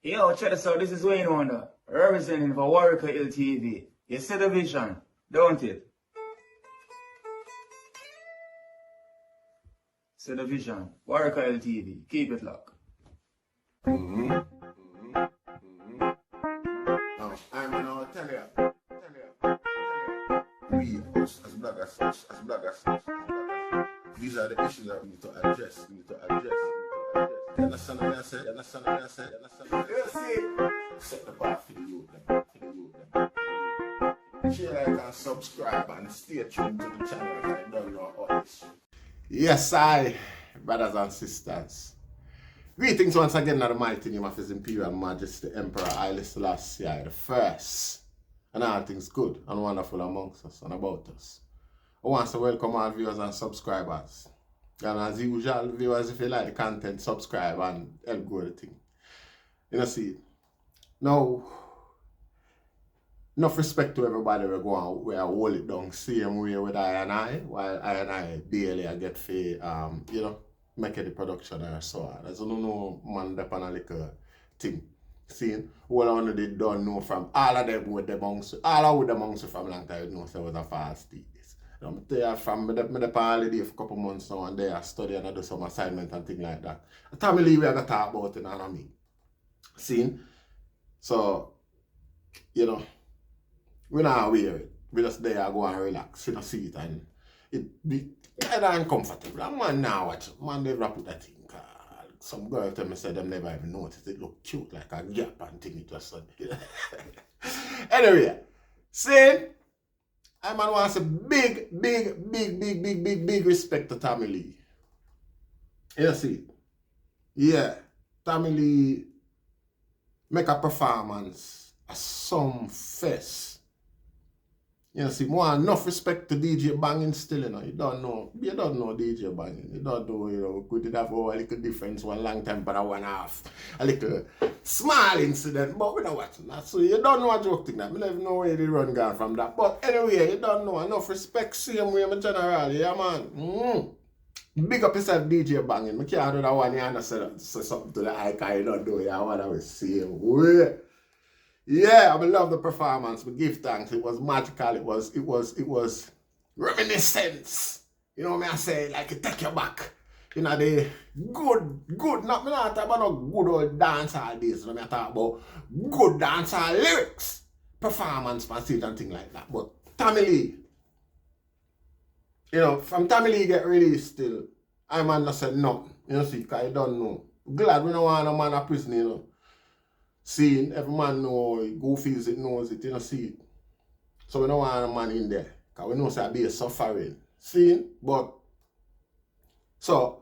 Yo, check this out. This is Wayne Wonder, representing for Warrior LTV. You see the vision, don't it? See the vision. Warrior LTV. Keep it locked. I'm gonna tell you. We, as bloggers, these are the issues that we need to address. You understand what I said? Set the bar for the youth. Share, like, and subscribe, and stay tuned to the channel. I don't know all this shit. Yes, brothers and sisters. Greetings once again in the mighty name of His Imperial Majesty Emperor Haile Selassie I the First. And all things good and wonderful amongst us and about us. I want to welcome our viewers and subscribers. And as usual, viewers, if you like the content, subscribe and help grow the thing. You know, see, now, enough respect to everybody we are hold it down same way with I, while I barely I get for, make it the production or so on. As you know, man, dep on a little thing. See, all I want to don't know from all of them with the monks, all of the monks from long time, know, so it was a fast days. I'm there from me the holiday for a couple months now and there I study and I do some assignment and things like that. The family we are going to talk about it, you know what I mean? See? So, we're not wear it. We just there go and relax in a seat and it be kind of uncomfortable. And man now watch it. Man never put that thing. Some girls tell me say them never even noticed it look cute like a gap and thing it just Anyway, see? I man wants a big respect to Tommy Lee. You see? Yeah. Tommy Lee make a performance at Sumfest. You see, more enough respect to DJ Banging still, You don't know DJ Banging. You don't know, could it have a little difference one long time, but a 1.5. A little small incident, but we don't watch that. So you don't know a joke thing that. I never know where the run gone from that. But anyway, you don't know enough respect, same way, my general, yeah, man. Big up yourself, DJ Banging. I can't do that one, you understand, say something to the icon, you don't do it, I want to see him. Yeah, I love the performance. We give thanks. It was magical. It was reminiscence. You know what I say? Like it take you back. You know the good. Not me not talk about no good old dance all days. I talk about good dance lyrics, performance, and and things like that. But Tommy Lee, from Tommy Lee get released still, I man not said nothing. See, because I don't know. Glad we don't want a man in prison, Seeing every man know, go feels it, knows it, see it. So we don't want a man in there. Because we know it's be a suffering. Seeing? But, so,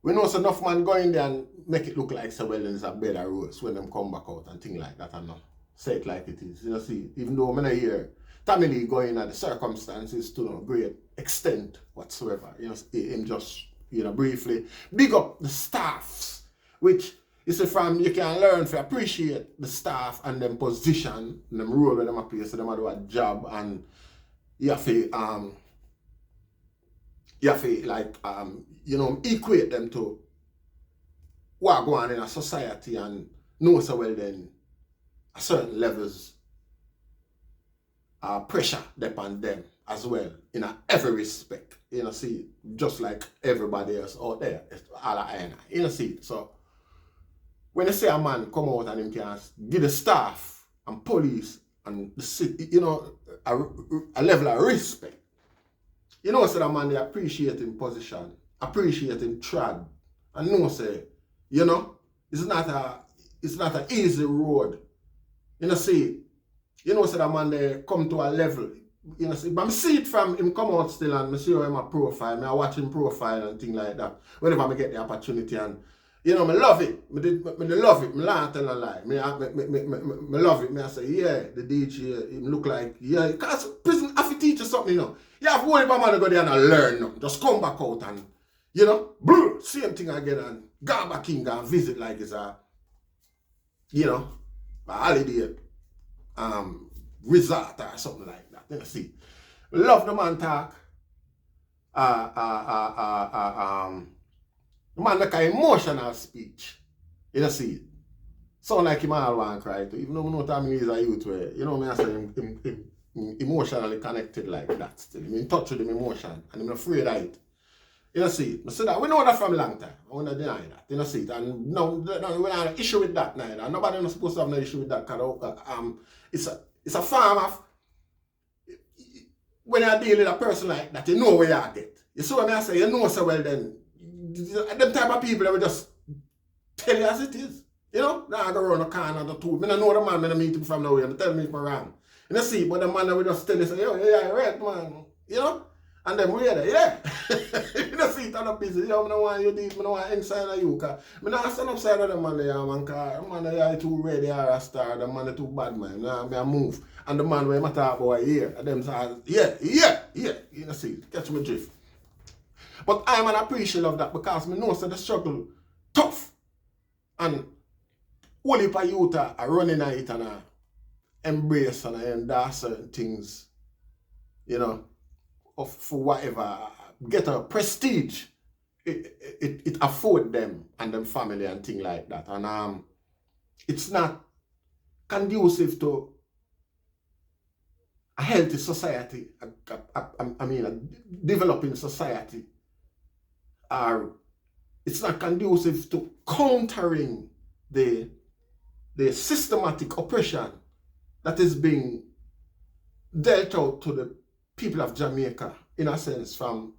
we know so enough man go in there and make it look like so well there's a better rose when them come back out and things like that and not say it like it is. See, even though I'm not here, Tommy Lee going at the circumstances to no great extent whatsoever. Him just, briefly big up the staffs, which you see, you can learn to appreciate the staff and them position, and them role when them appear, so them do a job, and you have to equate them to what go on in a society and know so well then a certain levels pressure upon them as well in every respect. See, just like everybody else out there, all I see. So when you say a man come out and him can give the staff and police and the city, a level of respect. So that man they appreciate him position, appreciate him trad, and say, it's not an easy road. See, so that man they come to a level. See, but I see it from him come out still and I see him a profile, I watch him profile and things like that. Whenever I get the opportunity and I love it. I love it. I can't tell a lie. I love it. I say, yeah, the DJ, him look like, yeah, because prison have to teach you something, You have to worry about man to go there and learn. Just come back out and, same thing again and go back in and visit like it's a holiday resort or something like that. See. Love the man talk. The man make an emotional speech. See it. sound like him all want cry too. Even though I know Tommy is a youth where, you know me I say him emotionally connected like that still. I'm in touch with him emotion and I'm afraid of it. You know see, I say that we know that from a long time. I want to deny that. You know see it. And no, we don't have an issue with that neither. Nobody is supposed to have no issue with that because it's a form of when you deal with a person like that, you know where you get. You see what I say? You know so well then. Them type of people that will just tell you as it is. You know? Now I go around the corner the two. I don't know the man, I meet him from nowhere. Tell me if I'm wrong. You know see, but the man that will just tell you, say, yo, yeah, right, man. You know? And then we're there, yeah. You know see it on the business. Yo, I don't want you deep, I don't want inside of you. Cause I don't stand upside of the man there, man. Cause the man there too ready or a star, the man too bad, man. I move. And the man where I talk about here, and them say, yeah. You know see, catch me drift. But I'm an appreciative of that because I know that the struggle tough. And all heap of youth are running at it and embrace and endorse certain things, you know, for whatever, get a prestige. It afford them and them family and things like that. And it's not conducive to a healthy society, I mean a developing society. It's not conducive to countering the systematic oppression that is being dealt out to the people of Jamaica, in a sense, from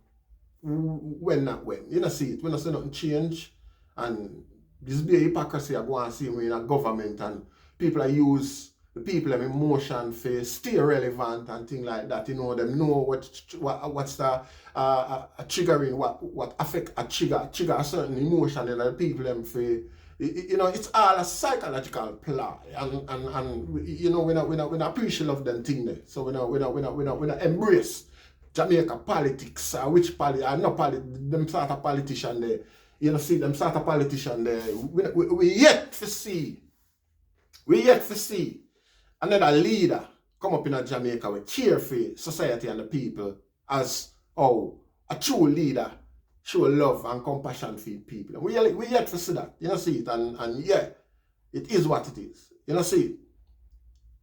when not when. You know, see it, when I say nothing change, and this be a hypocrisy I go and see in a government, and people use the people have emotion for stay relevant and things like that. You know, them know what's the triggering, what affect a trigger a certain emotion in the people them for. You know, it's all a psychological ploy, and you know, we not appreciate of them thing there. So we not embrace Jamaica politics, which them sort of politician there. You know, see them sort of politician there. We yet to see another leader come up in Jamaica with cheer for society and the people as a true leader show love and compassion for people. And we yet to see that. You know, see it, and yeah, it is what it is. You know, see it.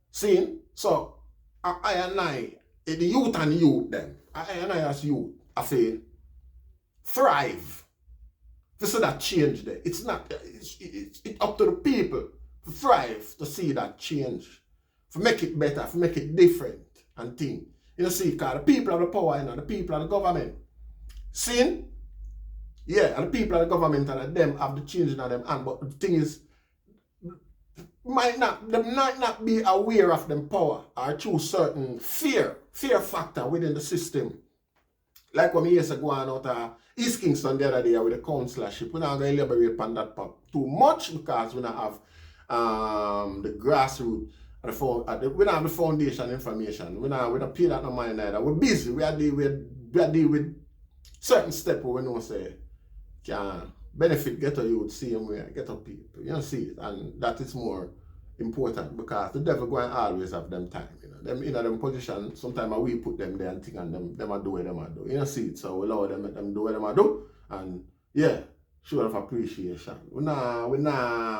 See? So I, the youth and youth them, I as youth, I feel thrive. To see that change there. It's not, it's up to the people to thrive to see that change. To make it better, to make it different and thing. You know, see, because the people have the power, you know, the people of the government. See? Yeah, and the people of the government and them have the change in them hand, but the thing is, they might not be aware of them power or through certain fear factor within the system. Like when we used to go on out of East Kingston the other day with the councillorship, we're not going to elaborate on that part too much because we don't have the grassroots, we don't have the foundation information. We don't pay that no money neither. We're busy. We are dealing with certain steps we know say can benefit get a youth same way, get a people. You know, see it. And that is more important because the devil going to always have them time. You know, them in them position, sometimes we put them there and think and them do what them do. You know, see it. So we allow them, let them do what them do. And yeah, show of appreciation. We nah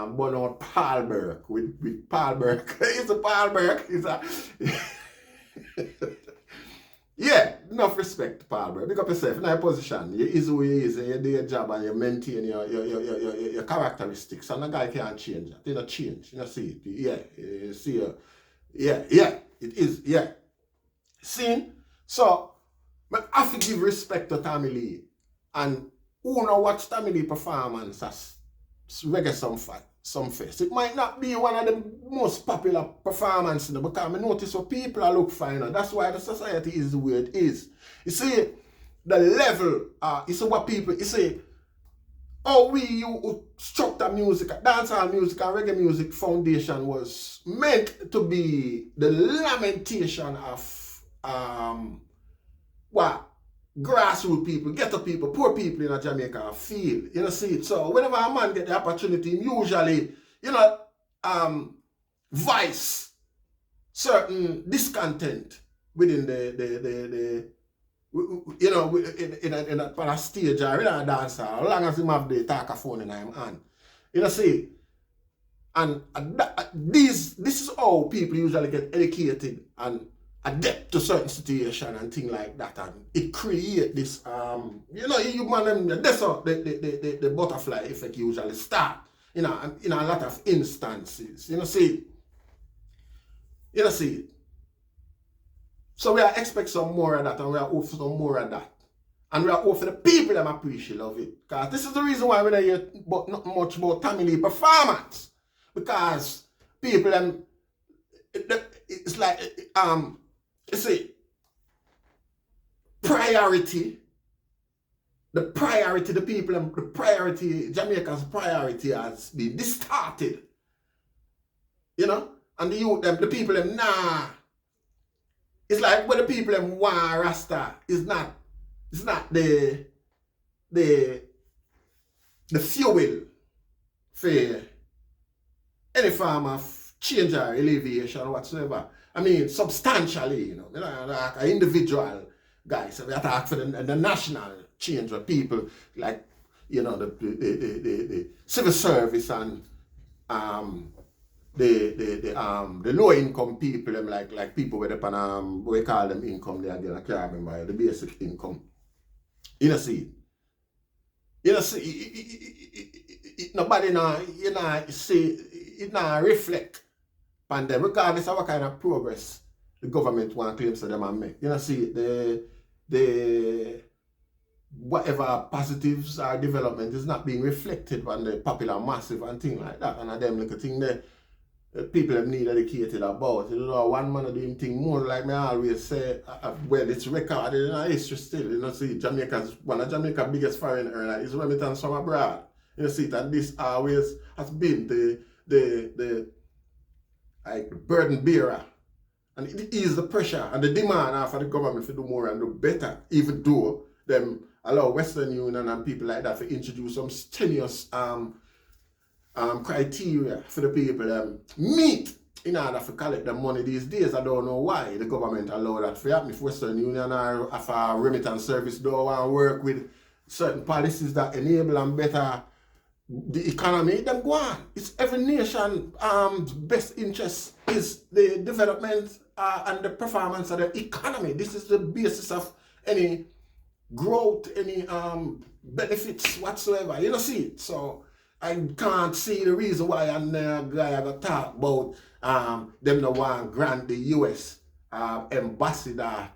burn out Paul Burke with Paul Burke. It's a Paul Burke. It's a yeah, enough respect to Paul Burke. Pick up yourself in that position. You is who you is and you do your job and you maintain your characteristics. And the guy can't change that. You don't change. You know, see it. Yeah. You see yeah. It is, yeah. See? So I have to give respect to Tommy Lee. And who know watch Tommy Lee performance as Reggae Sumfest. It might not be one of the most popular performances because I notice what people are look for. You know? That's why the society is the way it is. You see, the level, you see what people, you see, how you structure music, dancehall music and reggae music foundation was meant to be the lamentation of what grassroots people, ghetto people, poor people in Jamaica feel. You know, see it. So whenever a man get the opportunity, usually, you know, voice certain discontent within the you know, in a stage or in a dancer, as long as him have the talkaphone in him hand. You know, see, And this is how people usually get educated and adapt to certain situation and things like that, and it create this you man them, that's how the butterfly effect usually start in a lot of instances. See. So we are expect some more of that, and we are hope for some more of that. And we are hope for the people that appreciate love it. Because this is the reason why we don't hear not much about family performance. Because people it's like you see, priority, the people, the priority, Jamaica's priority has been distorted. And the youth, the people, nah. It's like when the people want Rasta, it's not the fuel for any form of change or alleviation whatsoever. I mean, substantially, like an individual guy. So we attack for the national change of people, like, the civil service and the low income people, them like people with upon we call them income there again, I can't remember the basic income. See, nobody see it now reflect on them, regardless of what kind of progress the government want claims to them and make. See, the whatever positives or development is not being reflected on the popular massive and things like that. And them little thing there, people have need educated about. One man doing thing more like me always say, well, it's recorded in our history still. See, Jamaica's one of Jamaica's biggest foreign earner is remittance from abroad. See, and this always has been the burden bearer. And it is the pressure and the demand for the government to do more and do better, even though them allow Western Union and people like that to introduce some strenuous criteria for the people meet in order to collect the money these days. I don't know why the government allow that to happen. If Western Union or if a remittance service don't want to work with certain policies that enable and better the economy, then go on. It's every nation best interest is the development and the performance of the economy. This is the basis of any growth, any benefits whatsoever. See, so I can't see the reason why a guy got talk about them no want grant the US ambassador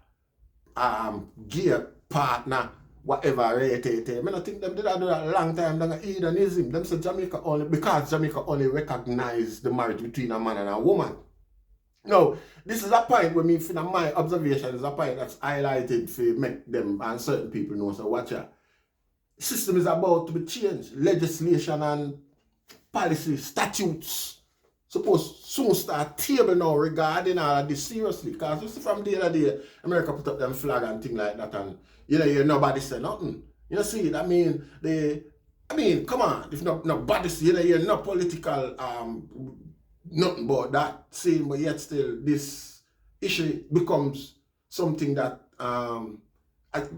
gear partner whatever rate it. I don't think them did that do that a long time. Them hedonism. Them say Jamaica only because Jamaica only recognize the marriage between a man and a woman. No, this is a point where my observation is a point that's highlighted to make them and certain people know. So watch out. System is about to be changed. Legislation and policy, statutes supposed soon start table now regarding all of this seriously. Because you see from the other day, America put up them flag and things like that, and nobody say nothing. See it? I mean, come on, if nobody see it, no political nothing about that same, but yet still this issue becomes something that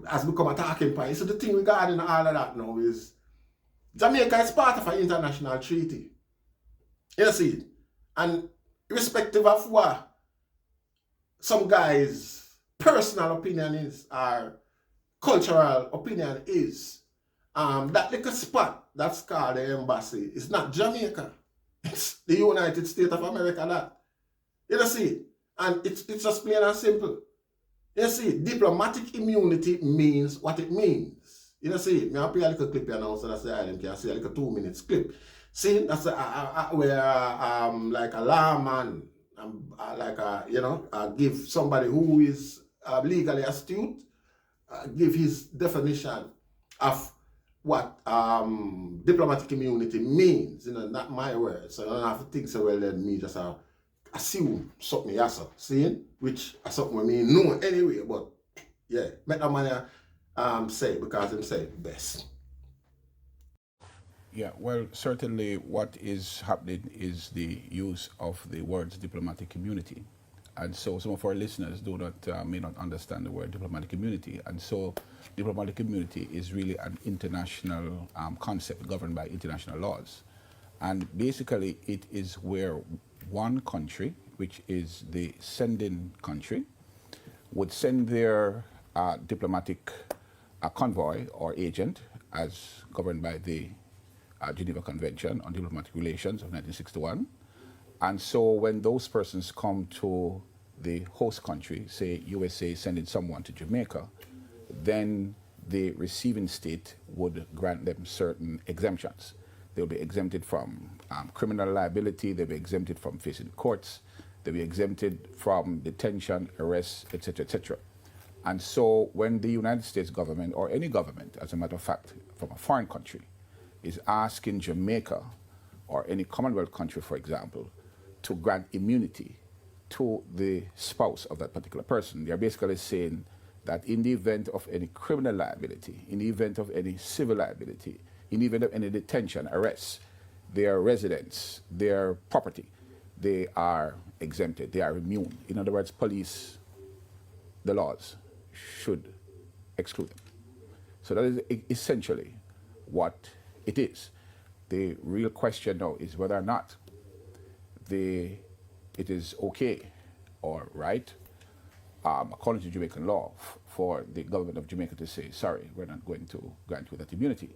has become a talking point. So the thing regarding all of that now is Jamaica is part of an international treaty. See, and irrespective of what some guys' personal opinion is or cultural opinion is, that little spot that's called the embassy is not Jamaica. It's the United States of America that. See, and it's just plain and simple. See, diplomatic immunity means what it means. See, I'll play a little clip here now so that's the island can see a little 2 minutes clip. See, that's where like a lawman, give somebody who is legally astute, give his definition of what diplomatic immunity means. Not my words. So I don't have to think so well then me just assume something yes, see, which is something I mean no anyway, but yeah, make that man say because him say best. Yeah, well, certainly what is happening is the use of the words diplomatic immunity. And so some of our listeners may not understand the word diplomatic immunity. And so diplomatic immunity is really an international concept governed by international laws. And basically, it is where one country, which is the sending country, would send their diplomatic convoy or agent, as governed by the Geneva Convention on Diplomatic Relations of 1961. And so when those persons come to the host country, say USA sending someone to Jamaica, then the receiving state would grant them certain exemptions. They'll be exempted from criminal liability, they'll be exempted from facing courts, they'll be exempted from detention, arrest, etc., etc. And so when the United States government, or any government, as a matter of fact, from a foreign country, is asking Jamaica, or any Commonwealth country, for example, to grant immunity to the spouse of that particular person, they're basically saying that in the event of any criminal liability, in the event of any civil liability, in the event of any detention, arrests, their residence, their property, they are exempted, they are immune. In other words, police, the laws should exclude them. So that is essentially what it is. The real question now is whether or not it is okay or right, according to Jamaican law, for the government of Jamaica to say, sorry, we're not going to grant you that immunity.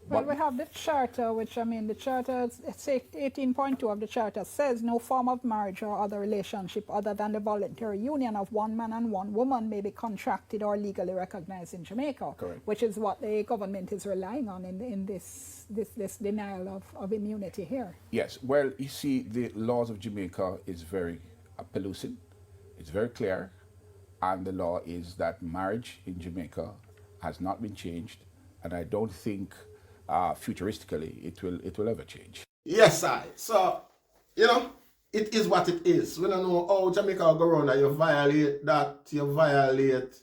Well, we have the charter, which, I mean, the charter, 18.2 of the charter says no form of marriage or other relationship other than the voluntary union of one man and one woman may be contracted or legally recognized in Jamaica. Correct. Which is what the government is relying on in this denial of immunity here. Yes, well, you see, the laws of Jamaica is very pellucid, it's very clear, and the law is that marriage in Jamaica has not been changed, and I don't think futuristically it will ever change. Yes, I. So, it is what it is. We don't know how Jamaica will go around and you violate that, you violate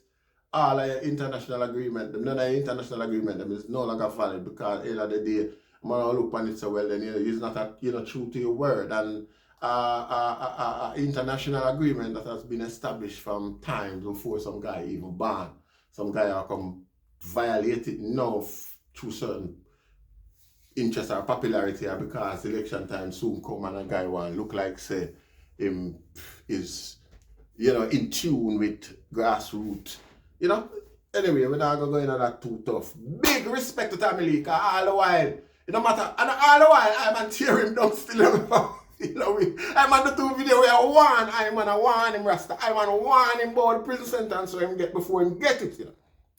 all of your international agreement. None of your international agreement them is no longer valid because at the end of the day, man look upon it so well, then it's not true to your word. And international agreement that has been established from times before some guy even born. Some guy will come violate it now through certain interest or popularity, or because election time soon come and a guy want look like say him is in tune with grassroots. Anyway, we're not gonna go into that too tough. Big respect to Tammy Lee, all the while, it don't matter, and all the while I'm tear him down still. I'm on the two video where I warn him Rasta. I want to warn him about the prison sentence so him get before him get it.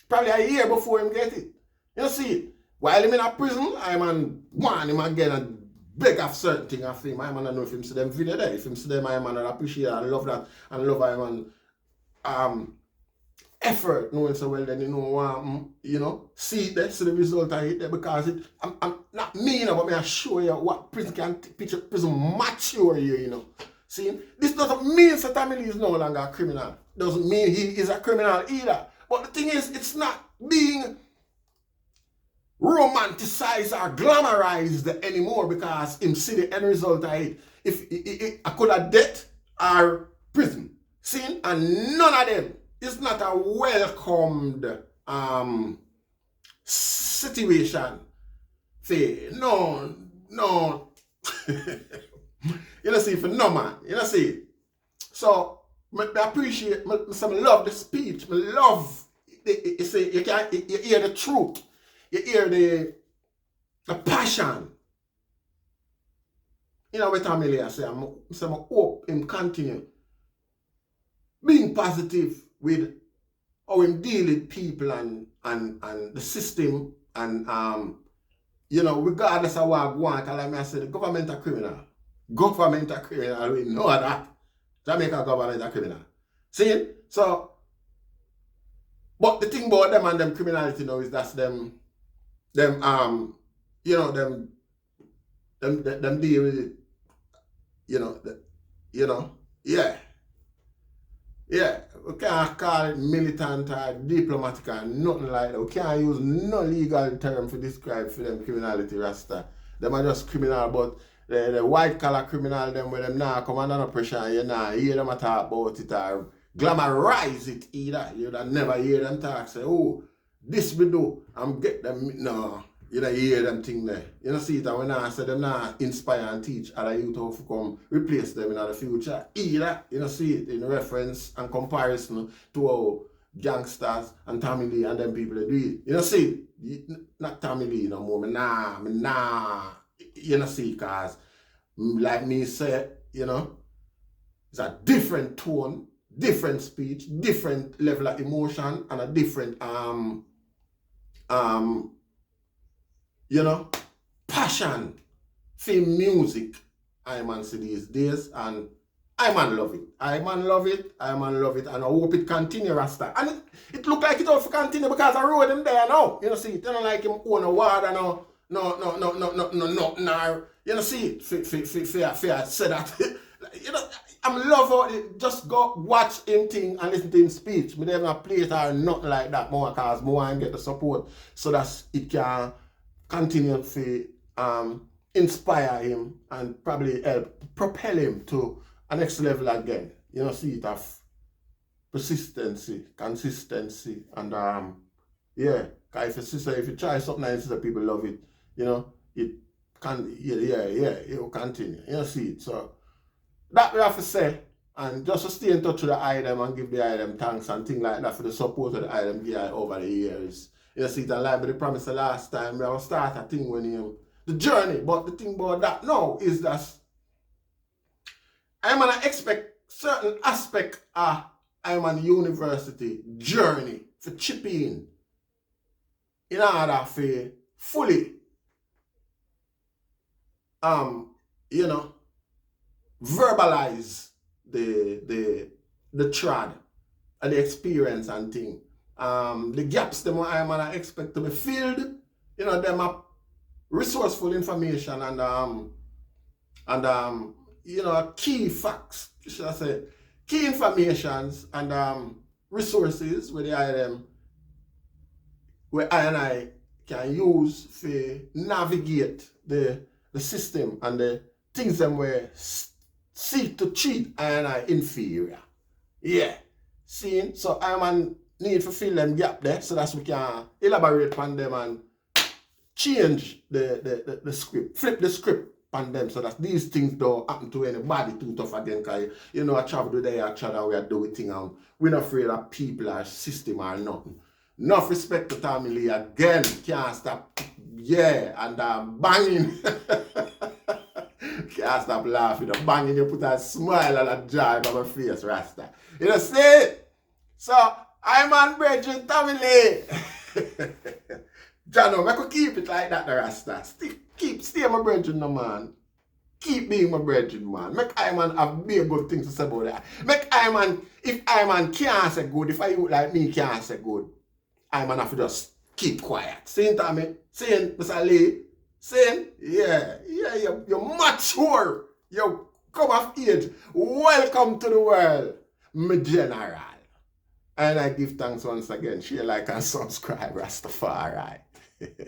Probably a year before him get it. You see, while him in a prison, I man warn him again and beg of certain things of him. I man know if him see them video there. If him see them, I man appreciate and love that and love I man effort knowing so well then see it there, see the result of it there, because I'm not me, but I show you what prison can picture prison mature you, See, this doesn't mean that Tammy Lee is no longer a criminal. Doesn't mean he is a criminal either. But the thing is, it's not being romanticized or glamorized anymore because him see the end result of it. If I could have death or prison. See, and none of them. It's not a welcomed situation. See, no. See, for no man. See. So, I appreciate, I love the speech. I love, you hear the truth. You hear the passion. What Tammy Lee say, I hope him continue being positive with how him deal with people and the system and regardless of what I want, like I said, the government are criminal. Government are criminal, we know that. Jamaica government are criminal. See? So, but the thing about them and them criminality now is that's them deal with it, yeah, we can't call it militant or diplomatic or nothing like that. We can't use no legal term to describe for them criminality, Rasta. Them are just criminal, but the white collar criminal, them when them now come under no pressure and you now hear them talk about it or glamorize it either. You never hear them talk, say, oh, this we do, and get them, no. You know, you hear them thing there. You know, see it, and when I say them now inspire and teach other youth how to come replace them in the future. Either, you know, see it in reference and comparison to how gangsters and Tommy Lee and them people they do it. You know, see it, not Tommy Lee no more. Me nah. You know, see, cause like me say, you know, it's a different tone, different speech, different level of emotion, and a different you know, passion for music I man see these days, and I man love it. I man love it, and I hope it continue, Rasta. And it look like it ought to continue because I wrote him there now. You know, see it, you know, like him own a word and no, you know, see it, fair, say that. You know, I'm love how it, just go watch him thing and listen to him speech. Me never play it or nothing like that more because more and get the support so that it can continue to inspire him and probably help propel him to a next level again. You know, see it of persistency, consistency, and yeah. Cause if you try something nice, the people love it. You know, it can it will continue. You know, see it. So that we have to say, and just to stay in touch with the item and give the item thanks and things like that for the support of the item here over the years. You know, see it, and like the promise the last time, we will start a thing when you the journey, but the thing about that now is that I'm gonna expect certain aspect of I'm on university journey for chip in order for fully you know, verbalize the trad and the experience and thing. The gaps them I'm gonna expect to be filled, you know, them are resourceful information and you know, key facts, should I say, key informations and resources where I and I can use to navigate the system and the things them where seek to treat I and I inferior. Yeah. See, so I'm on need to fill them gap there so that we can elaborate on them and change the script, flip the script on them so that these things don't happen to anybody too tough again. Cause you know, I travel today, I travel, we are doing things and we're not afraid of people or system or nothing. Enough respect to Tommy Lee again, can't stop, yeah, and banging. Can't stop laughing, banging, you put a smile and a joy on my face, Rasta. You know, see? So, I'm on Bridget Tommy Lee. Jano, I could keep it like that, the Rasta. Stay my brethren, no man. Keep being my brethren, man. Make I man have be a good thing to say about that. Make I man, if I man can't say good, if I youth like me can't say good, I man have to just keep quiet. Saying Tommy, saying Mr. Lee, saying, yeah, you're mature. You come of age. Welcome to the world, my general. And I give thanks once again. Share, like, and subscribe, Rastafari.